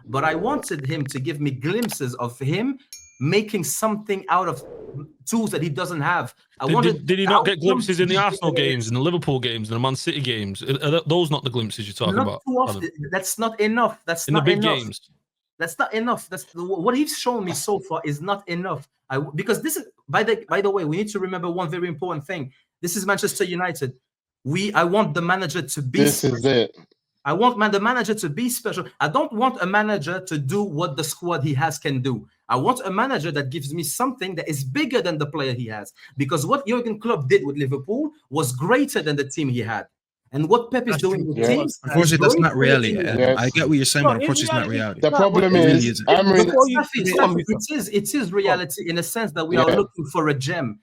but I wanted him to give me glimpses of him making something out of tools that he doesn't have. Did he not get glimpses in the Arsenal games, in the Liverpool games, in the Man City games? Are those not the glimpses you're talking about? Too often. That's not enough. That's in not the big enough. games. That's not enough. That's what he's shown me so far is not enough. Because this is by the way, we need to remember one very important thing. This is Manchester United. I want the manager to be. This special. is it. I want the manager to be special. I don't want a manager to do what the squad he has can do. I want a manager that gives me something that is bigger than the player he has. Because what Jurgen Klopp did with Liverpool was greater than the team he had. And what Pep is doing with teams, unfortunately, that's not reality. I get what you're saying, but unfortunately, it's not reality. The problem is, it is reality in a sense that we are looking for a gem,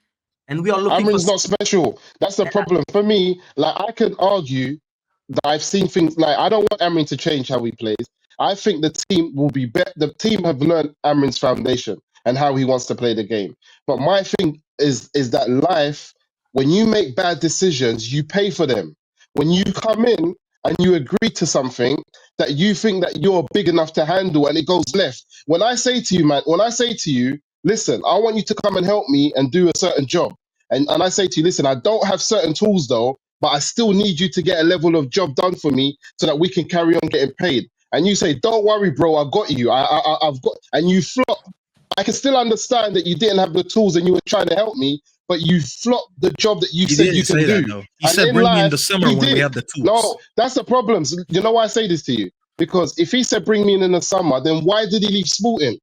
and we are looking. Amorim's not special. That's the problem for me. Like I can argue that I've seen things like I don't want Amorim to change how he plays. I think the team will be better. The team have learned Amorim's foundation and how he wants to play the game. But my thing is that life, when you make bad decisions, you pay for them. When you come in and you agree to something that you think that you're big enough to handle and it goes left. When I say to you, listen, I want you to come and help me and do a certain job. And I say to you, listen, I don't have certain tools though, but I still need you to get a level of job done for me so that we can carry on getting paid. And you say, don't worry, bro, I got you. I've got, and you flop. I can still understand that you didn't have the tools and you were trying to help me, but you flopped the job that you said you can do. He said bring me in the summer when we have the tools. No, that's the problem. So, you know why I say this to you? Because if he said bring me in the summer, then why did he leave Sporting?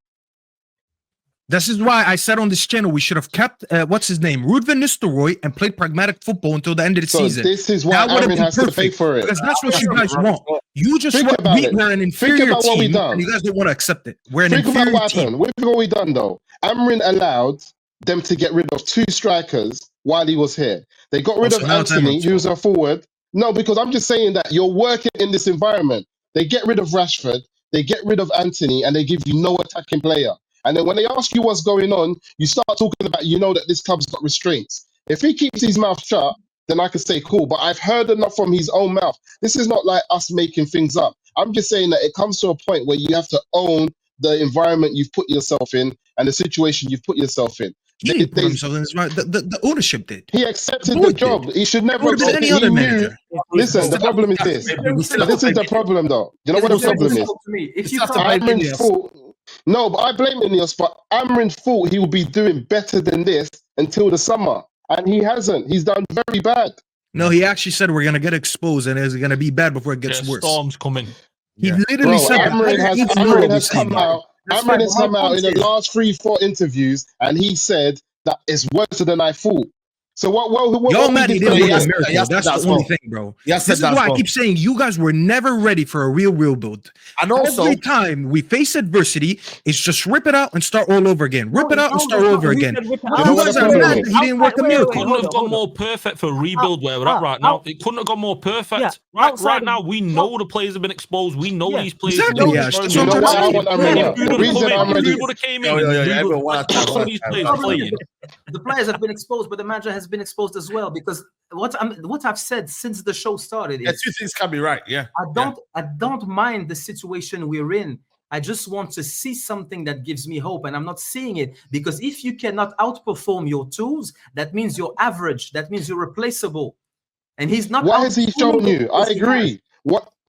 This is why I said on this channel we should have kept what's his name, Ruud van Nistelrooy, and played pragmatic football until the end of the season. This is why Amorim has to pay for it. Because that's what you guys want. You just want we're an inferior team, and you guys don't want to accept it. We're an inferior team. What have we done though? Amorim allowed them to get rid of 2 strikers while he was here. They got rid of Anthony, who was a forward. No, because I'm just saying that you're working in this environment. They get rid of Rashford, they get rid of Anthony, and they give you no attacking player. And then when they ask you what's going on, you start talking about, that this club's got restraints. If he keeps his mouth shut, then I could say, cool. But I've heard enough from his own mouth. This is not like us making things up. I'm just saying that it comes to a point where you have to own the environment you've put yourself in and the situation you've put yourself in. He didn't put himself in the ownership did. He accepted the job. He should never have any other manager. Listen, the problem is this. This is the problem, though. You know what the problem is? If you Amorim's fault. No, but I blame Ineos, but Amorim thought he would be doing better than this until the summer, and he hasn't. He's done very bad. No, he actually said we're going to get exposed and it's going to be bad before it gets worse. Storm's coming. He literally said Amorim has come out. Amorim has come out in the last 3-4 interviews, and he said that it's worse than I thought. So what y'all mad he didn't work America. That's the only thing, bro. This is why I keep saying you guys were never ready for a real build. And also, every time we face adversity, it's just rip it out and start all over again. Rip it out and start all over again. You guys are mad that he didn't work a miracle. It couldn't have gone more perfect for rebuild where we're at right now. It couldn't have gone more perfect. Right now, we know the players have been exposed. We know these players. Exactly, yeah. The players have been exposed, but the manager has been exposed as well. Because what I've said since the show started is 2 things can be right. Yeah, I don't mind the situation we're in. I just want to see something that gives me hope, and I'm not seeing it. Because if you cannot outperform your tools, that means you're average. That means you're replaceable. And he's not. What has he shown you? I agree.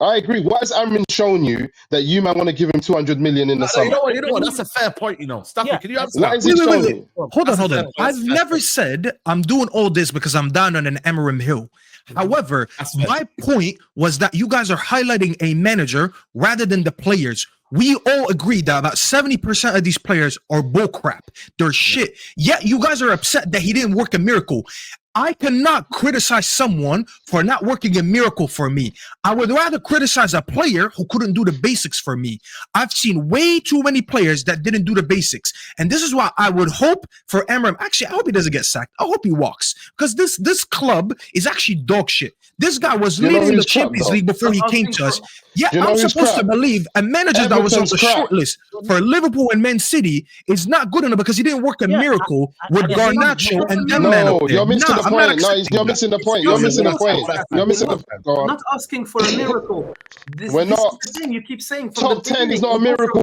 I agree. What has Amorim shown you that you might want to give him 200 million in the summer? You know what? That's a fair point. Staffy, can you answer that? Wait. Hold on. I've never said I'm doing all this because I'm down on an Amorim hill. However, my point was that you guys are highlighting a manager rather than the players. We all agree that about 70% of these players are bullcrap. They're shit. Yet you guys are upset that he didn't work a miracle. I cannot criticize someone for not working a miracle for me. I would rather criticize a player who couldn't do the basics for me. I've seen way too many players that didn't do the basics. And this is why I would hope for Amorim. Actually, I hope he doesn't get sacked. I hope he walks. Because this club is actually dog shit. This guy was leading the Champions League before he came to us. Yeah, Do you know I'm who's supposed crap? to believe a manager that was on Everton's the crap. short list for Liverpool and Man City is not good enough because he didn't work a miracle with Garnacho and them man up No, there. you're missing the I'm not point. No, accepting you're that. missing the It's point. not You're a missing the miracle. point. You're missing the Go I'm on. not asking for a miracle. This We're is not. the thing you keep saying from the Top 10 beginning. is not a miracle.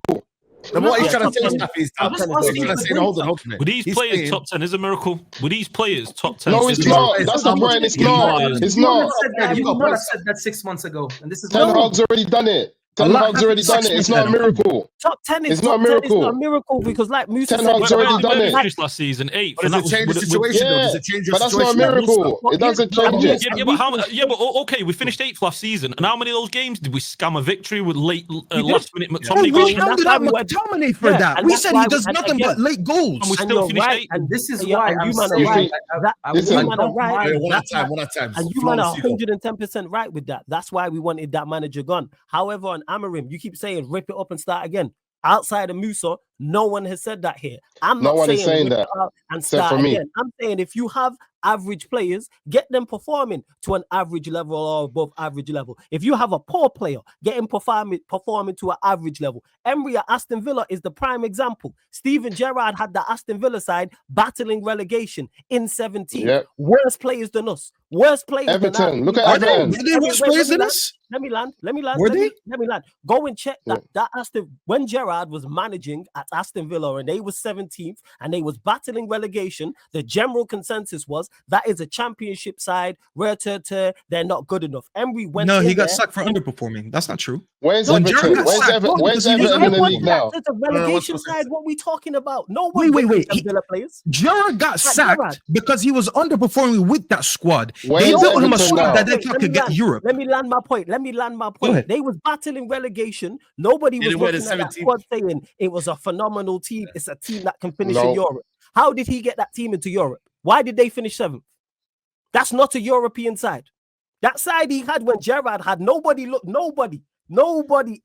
Then what he's trying to say, Staffy, is I'm top just 10 is asking trying to for say, hold data. on a minute. With these He's players, saying- top 10 is a miracle. With these players, top 10 No, is it's a not. miracle. That's the point. It's not. It's You would not. have said that. You would not have said that 6 months ago. And this is Ten Hag's already done it. Ten lot Hag's already done it. It's not a miracle. Top 10 is It's not a top 10 is not a miracle. miracle because, like Musa Ten said, Hag's Where already did done Burnley it. finish last season? 8th. But And does that it change the was situation, though? Yeah, Does it change your but that's not a situation? miracle. It doesn't change it. Yeah, but okay, we finished 8th last season. And how many of those games did we scam a victory with late last minute Oh, McTominay we goals? pounded out McTominay for that. and We that's said why he does nothing again, but late goals. And we and still you're finished right, 8th. and this is yeah, why and I'm you man are saying right. And you listen. man are right. One at a time, one at a time. And you man are 110% right with that. That's why we wanted that manager gone. However, on Amorim, you keep saying rip it up and start again. Outside of Musa, no one has said that here. I'm No not one is saying rip that, it up and except start for me. again. I'm saying if you have average players, get them performing to an average level or above average level. If you have a poor player, get him performing to an average level. Emery at Aston Villa is the prime example. Steven Gerrard had the Aston Villa side battling relegation in 17th. Yep. Worse players than us. Worse players than us. Everton. Look at Are they? Everton. Were they worse players than us? Let me land. Were they? Let me land. Go and check that. That Aston, when Gerrard was managing at Aston Villa and they was 17th and they was battling relegation, the general consensus was that is a championship side. They're not good enough. Emery went. No, he in got there. sacked for underperforming. That's not true. Where's No, Everton? Gerrard got Where's sacked Everton? because Where's he was Everton in the Everyone league now? It's a relegation side. What we talking about? No Wait. one. Villa players. Gerrard got Gerrard. sacked because he was underperforming with that squad. Where's They built him a Everton squad now? that they thought could get Europe. Let me land my point. Go ahead. They was battling relegation. Nobody was They were the looking at that 17th. squad saying it was a phenomenal team. It's a team that can finish No. in Europe. How did he get that team into Europe? Why did they finish 7th? That's not a European side. That side he had when Gerrard had nobody No.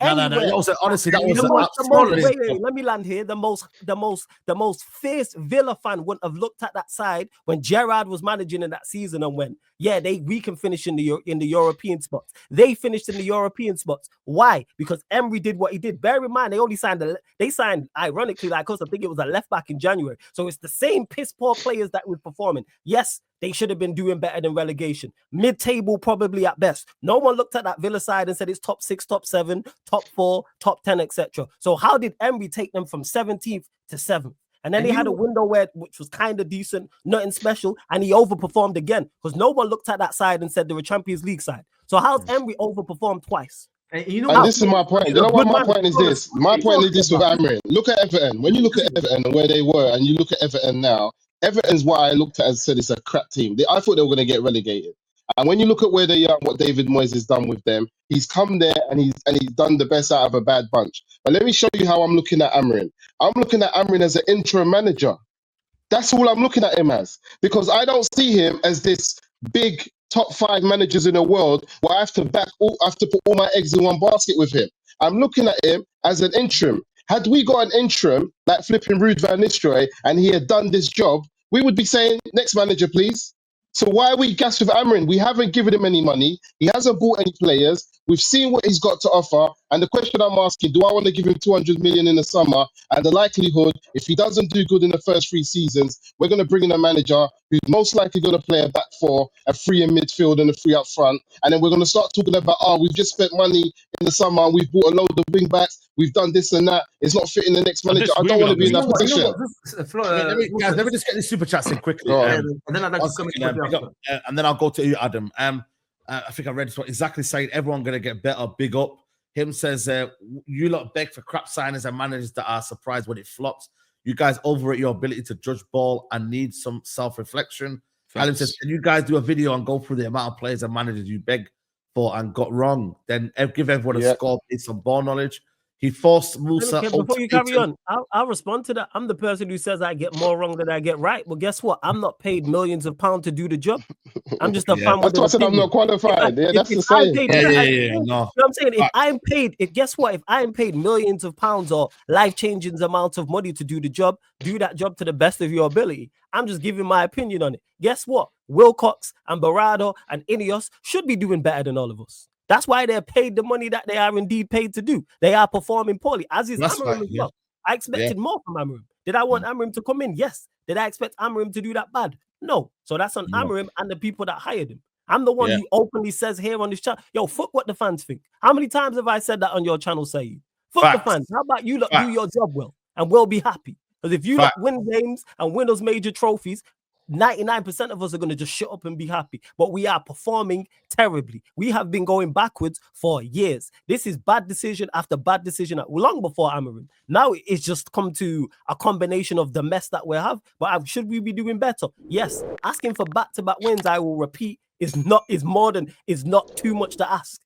anywhere. Honestly, that was Wait, let me land here. The most fierce Villa fan wouldn't have looked at that side when Gerrard was managing in that season and went, yeah, we can finish in the European spots. They finished in the European spots. Why? Because Emery did what he did. Bear in mind, they signed ironically like us. I think it was a left back in January. So it's the same piss poor players that were performing. Yes, they should have been doing better than relegation. Mid-table probably at best. No one looked at that Villa side and said it's top 6, top 7, top 4, top 10, etc. So how did Emery take them from 17th to 7th? And then he had a window which was kind of decent, nothing special, and he overperformed again because no one looked at that side and said they were Champions League side. So how's Emery overperformed twice? And this is my point. You know what my point is this? My point is this with Amorim. Look at Everton. When you look at Everton and where they were, and you look at Everton now, Everton's what I looked at and said it's a crap team. I thought they were going to get relegated. And when you look at where they are, what David Moyes has done with them, he's come there and he's done the best out of a bad bunch. But let me show you how I'm looking at Amorim. I'm looking at Amorim as an interim manager. That's all I'm looking at him as, because I don't see him as this big top 5 managers in the world where I have to put all my eggs in one basket with him. I'm looking at him as an interim. Had we got an interim like flipping Ruud van Nistelrooy and he had done this job, we would be saying, next manager, please. So why are we gassed with Amorim? We haven't given him any money. He hasn't bought any players. We've seen what he's got to offer. And the question I'm asking, do I want to give him 200 million in the summer? And the likelihood, if he doesn't do good in the first 3 seasons, we're going to bring in a manager who's most likely going to play a back 4, a 3 in midfield and a 3 up front. And then we're going to start talking about, we've just spent money in the summer. We've bought a load of wing backs. We've done this and that. It's not fitting the next manager. I don't want to be in that position. Let me just get these super chats in quickly. And then I'd like to come in. And then I'll go to you, Adam. I think I read this one exactly saying everyone going to get better. Big up. Him says, you lot beg for crap signings and managers that are surprised when it flops. You guys overrate your ability to judge ball and need some self-reflection. Alan says, can you guys do a video and go through the amount of players and managers you beg for and got wrong? Then give everyone a score based on ball knowledge. He forced Musa. Before you carry on, I'll respond to that. I'm the person who says I get more wrong than I get right. Well, guess what? I'm not paid millions of pounds to do the job. I'm just a fan. That's why I said I'm not qualified. That's the same. You know what I'm saying? If I'm paid, guess what? If I'm paid millions of pounds or life-changing amounts of money to do the job, do that job to the best of your ability. I'm just giving my opinion on it. Guess what? Wilcox and Barado and Ineos should be doing better than all of us. That's why they're paid the money that they are indeed paid to do. They are performing poorly, as is Amorim as well. I expected more from Amorim. Did I want Amorim to come in? Yes. Did I expect Amorim to do that bad? No. So that's on Amorim and the people that hired him. I'm the one who openly says here on this channel, yo, fuck what the fans think. How many times have I said that on your channel, Saeed? Fuck the fans. How about you do your job well and we'll be happy? Because if you win games and win those major trophies, 99% of us are going to just shut up and be happy. But we are performing terribly. We have been going backwards for years. This is bad decision after bad decision long before Amorim. Now it's just come to a combination of the mess that we have. But should we be doing better? Yes. Asking for back-to-back wins, I will repeat, is not too much to ask.